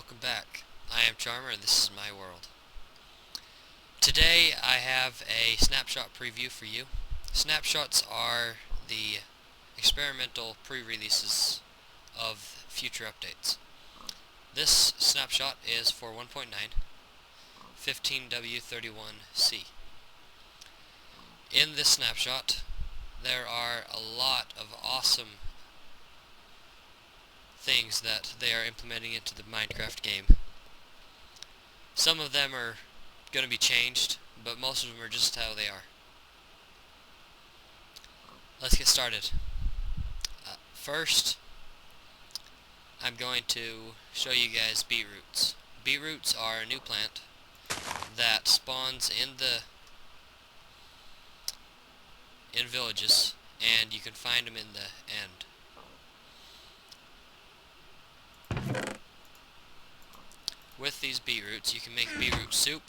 welcome back. I am Charmer and this is my world. Today I have a snapshot preview for you. Snapshots are the experimental pre-releases of future updates. This snapshot is for 1.9, 15W31C. In this snapshot there are a lot of awesome things that they are implementing into the Minecraft game. Some of them are going to be changed, but most of them are just how they are. Let's get started. First, I'm going to show you guys beetroots. Beetroots are a new plant that spawns in villages, and you can find them in the end. With these beetroots, you can make beetroot soup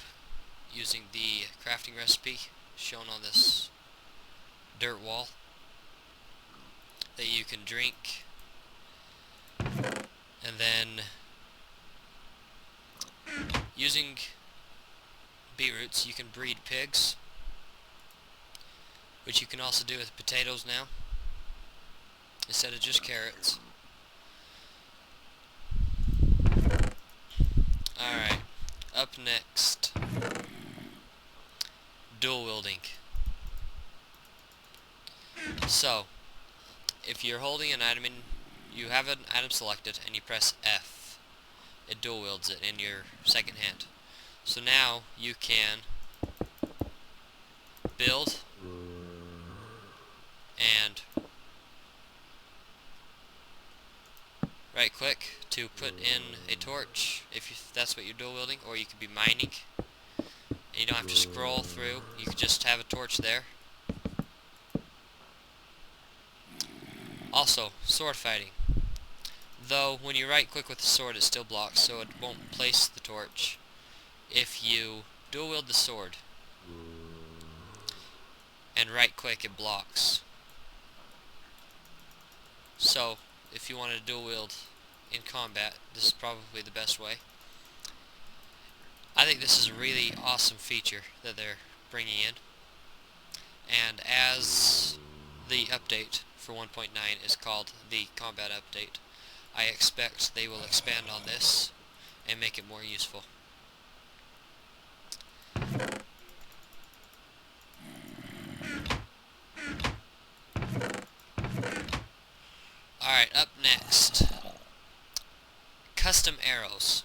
using the crafting recipe shown on this dirt wall that you can drink. And then, using beetroots, you can breed pigs, which you can also do with potatoes now, instead of just carrots. Alright, up next, dual wielding. So, if you're holding an item you have an item selected and you press F, it dual wields it in your second hand. So now you can build and right click to put in a torch if that's what you're dual wielding, or you could be mining and you don't have to scroll through, you could just have a torch there. Also, sword fighting. Though when you right click with the sword it still blocks, so it won't place the torch. If you dual wield the sword and right click, it blocks. So if you want to dual wield in combat, this is probably the best way. I think this is a really awesome feature that they're bringing in, and as the update for 1.9 is called the combat update, I expect they will expand on this and make it more useful. Alright, up next, custom arrows.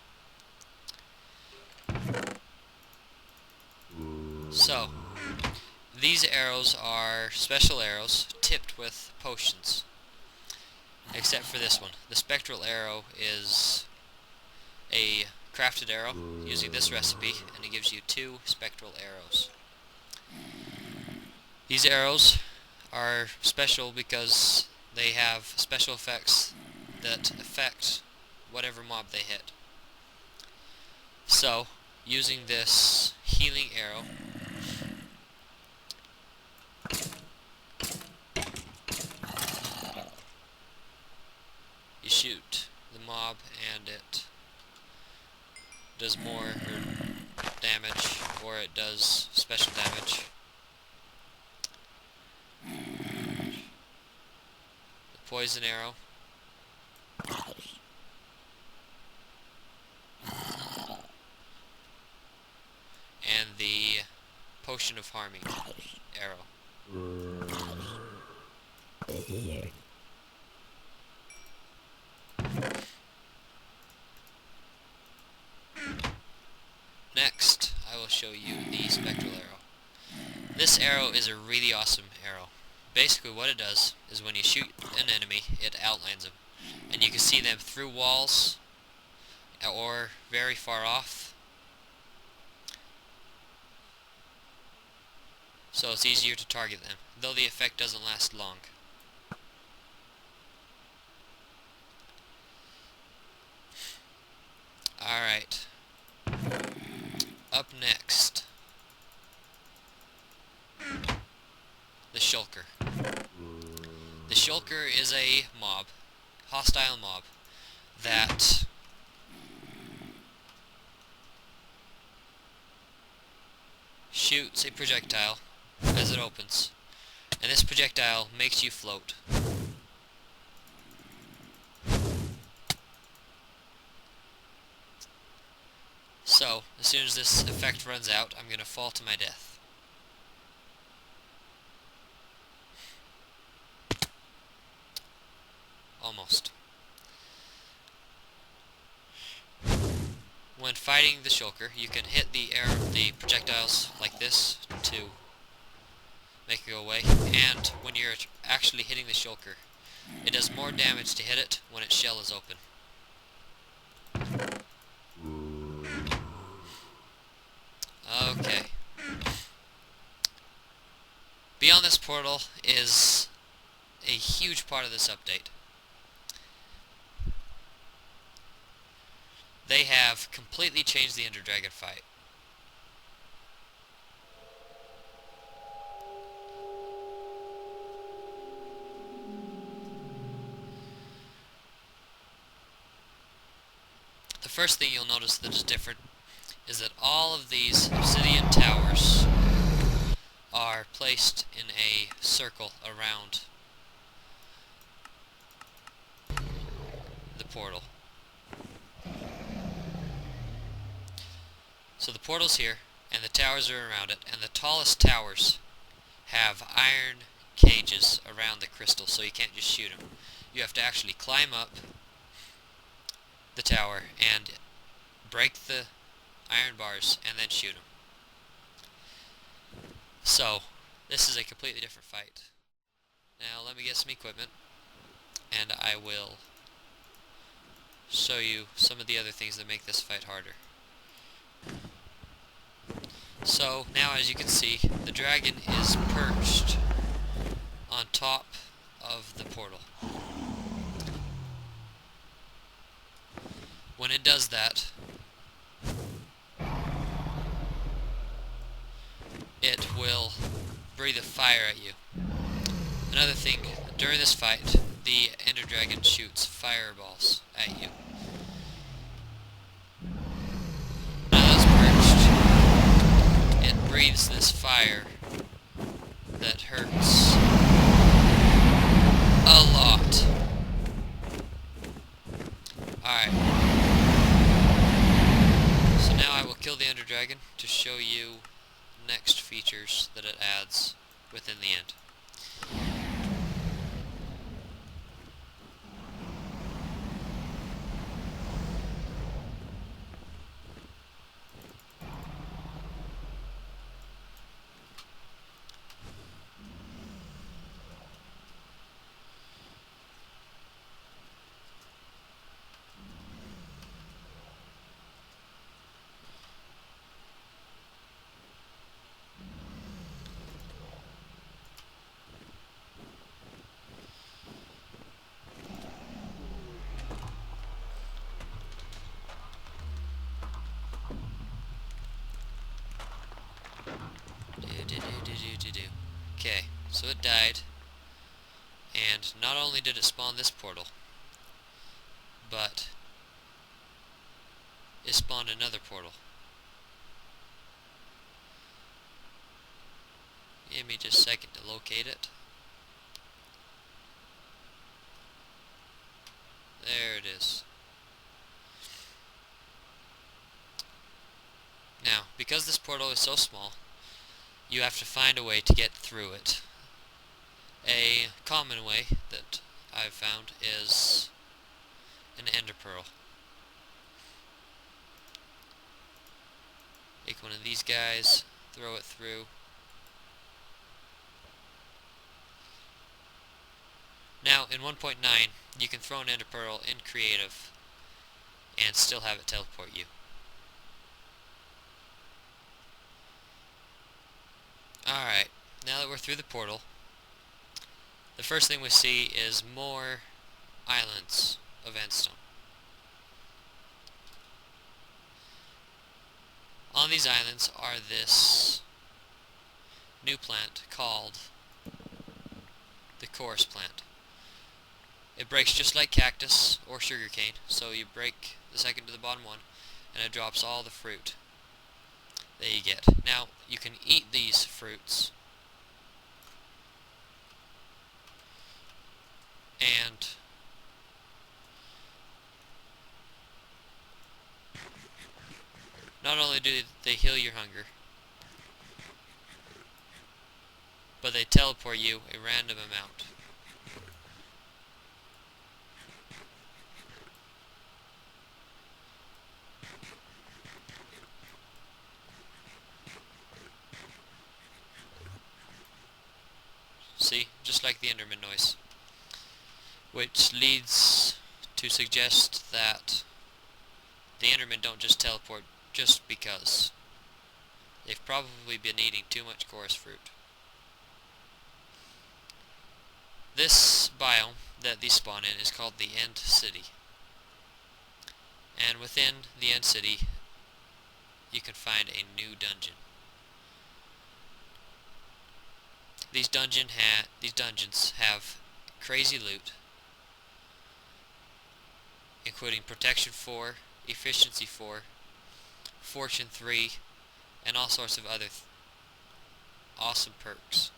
So, these arrows are special arrows tipped with potions, except for this one. The spectral arrow is a crafted arrow using this recipe, and it gives you 2 spectral arrows. These arrows are special because they have special effects that affect whatever mob they hit. So, using this healing arrow, you shoot the mob and it does more damage, or it does special damage. The poison arrow, and the potion of harming arrow. Next, I will show you the spectral arrow. This arrow is a really awesome arrow. Basically what it does is when you shoot an enemy, it outlines them, and you can see them through walls or very far off. So it's easier to target them, though the effect doesn't last long. Alright. Up next, the shulker. The shulker is a mob, hostile mob, that shoots a projectile as it opens, and this projectile makes you float. So, as soon as this effect runs out, I'm going to fall to my death. Almost. When fighting the shulker, you can hit the projectiles like this to make it go away, and when you're actually hitting the shulker, it does more damage to hit it when its shell is open. Okay. Beyond this portal is a huge part of this update. They have completely changed the Ender Dragon fight. The first thing you'll notice that is different is that all of these obsidian towers are placed in a circle around the portal. So the portal's here, and the towers are around it, and the tallest towers have iron cages around the crystal, so you can't just shoot them. You have to actually climb up the tower and break the iron bars and then shoot them. So, this is a completely different fight. Now let me get some equipment, and I will show you some of the other things that make this fight harder. So, now as you can see, the dragon is perched on top of the portal. When it does that, it will breathe a fire at you. Another thing, during this fight, the Ender Dragon shoots fireballs at you. Now that it's perched, it breathes this fire that hurts a lot. Alright. So now I will kill the Ender Dragon to show you next features that it adds within the end. Okay, so it died, and not only did it spawn this portal, but it spawned another portal. Give me just a second to locate it. There it is. Now, because this portal is so small, you have to find a way to get through it. A common way that I've found is an ender pearl. Take one of these guys, throw it through. Now, in 1.9, you can throw an ender pearl in creative and still have it teleport you. Alright, now that we're through the portal, the first thing we see is more islands of endstone. On these islands are this new plant called the chorus plant. It breaks just like cactus or sugarcane, so you break the second to the bottom one and it drops all the fruit. that you get. Now, you can eat these fruits, and not only do they heal your hunger, but they teleport you a random amount. See? Just like the Enderman noise. Which leads to suggest that the Endermen don't just teleport just because. They've probably been eating too much chorus fruit. This biome that these spawn in is called the End City. And within the End City, you can find a new dungeon. These dungeons have crazy loot, including Protection 4, Efficiency 4, Fortune 3, and all sorts of other awesome perks.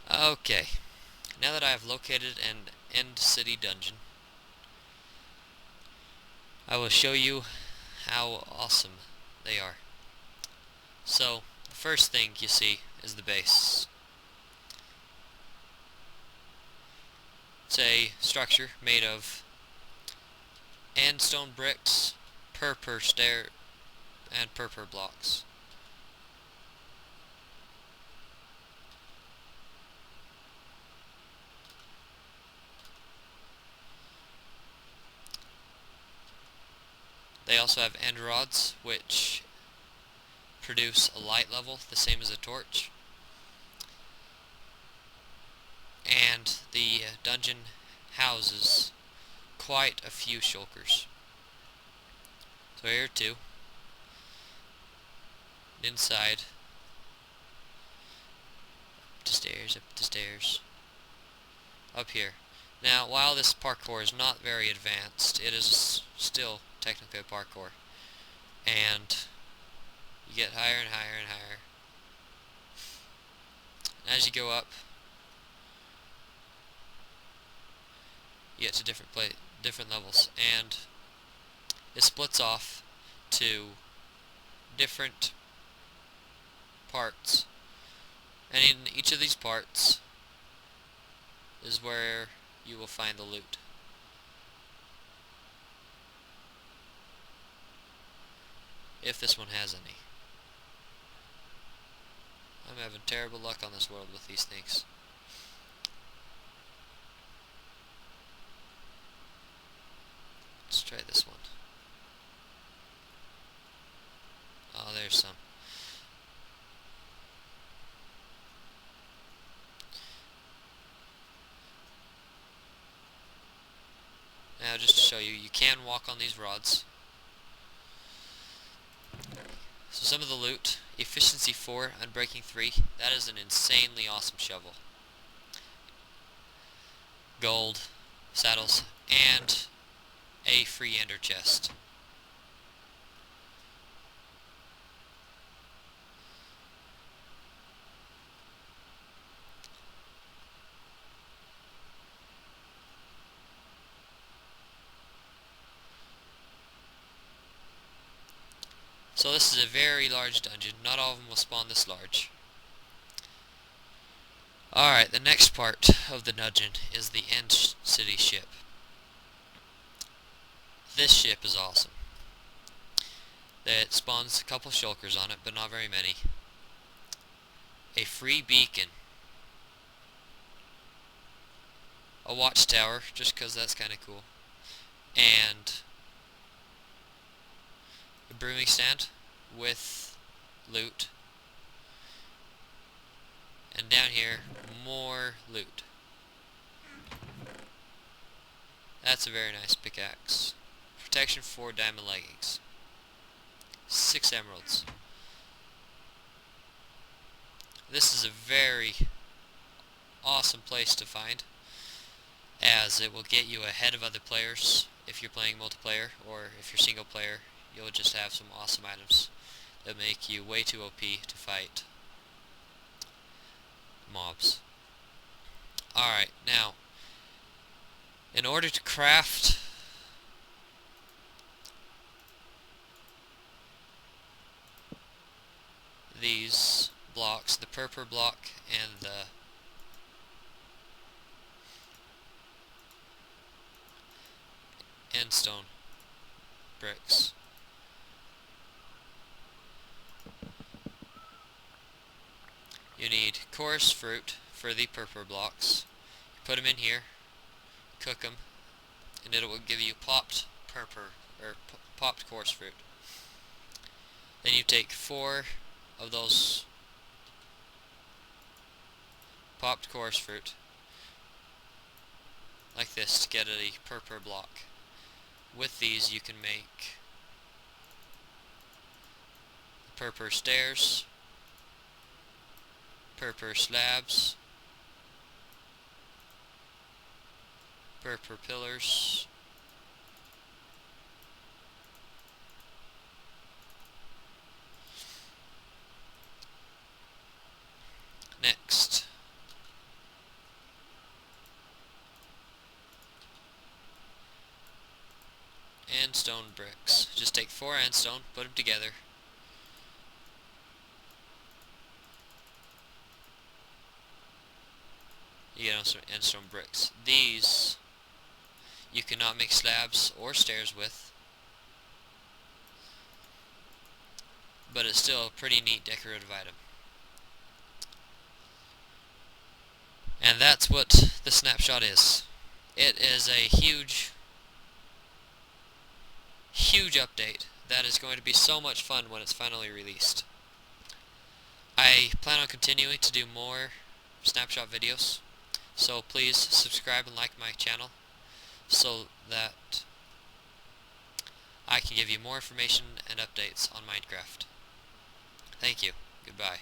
Okay, now that I have located an End City dungeon, I will show you how awesome they are. So, the first thing you see is the base. It's a structure made of sandstone bricks, purpur stair, and purpur blocks. They also have end rods, which produce a light level the same as a torch. And the dungeon houses quite a few shulkers. So here are two. Inside. Up the stairs. Up here. Now, while this parkour is not very advanced, it is still technically parkour. And you get higher and higher and higher. And as you go up, you get to different levels, and it splits off to different parts, and in each of these parts is where you will find the loot. If this one has any. I'm having terrible luck on this world with these things. Let's try this one. Oh, there's some. Now, just to show you, you can walk on these rods. So some of the loot, Efficiency 4, Unbreaking 3, that is an insanely awesome shovel. Gold, saddles, and a free ender chest. So this is a very large dungeon. Not all of them will spawn this large. Alright, the next part of the dungeon is the End City ship. This ship is awesome. It spawns a couple shulkers on it, but not very many. A free beacon. A watchtower, just because that's kind of cool. And a brewing stand with loot. And down here, more loot. That's a very nice pickaxe. Protection 4 diamond leggings. 6 emeralds. This is a very awesome place to find, as it will get you ahead of other players if you're playing multiplayer, or if you're single player, you'll just have some awesome items that make you way too OP to fight mobs. Alright, now, in order to craft these blocks, the purple block and the endstone bricks, you need chorus fruit for the purple blocks. You put them in here, cook them, and it will give you popped purple or popped chorus fruit. Then you take 4 of those popped chorus fruit like this to get a purple block. With these you can make purple stairs, purple slabs, purple pillars, next and stone bricks. Just take 4 andstone, put them together. You get some andstone bricks. These you cannot make slabs or stairs with, but it's still a pretty neat decorative item. And that's what the Snapshot is. It is a huge update that is going to be so much fun when it's finally released. I plan on continuing to do more Snapshot videos, so please subscribe and like my channel so that I can give you more information and updates on Minecraft. Thank you. Goodbye.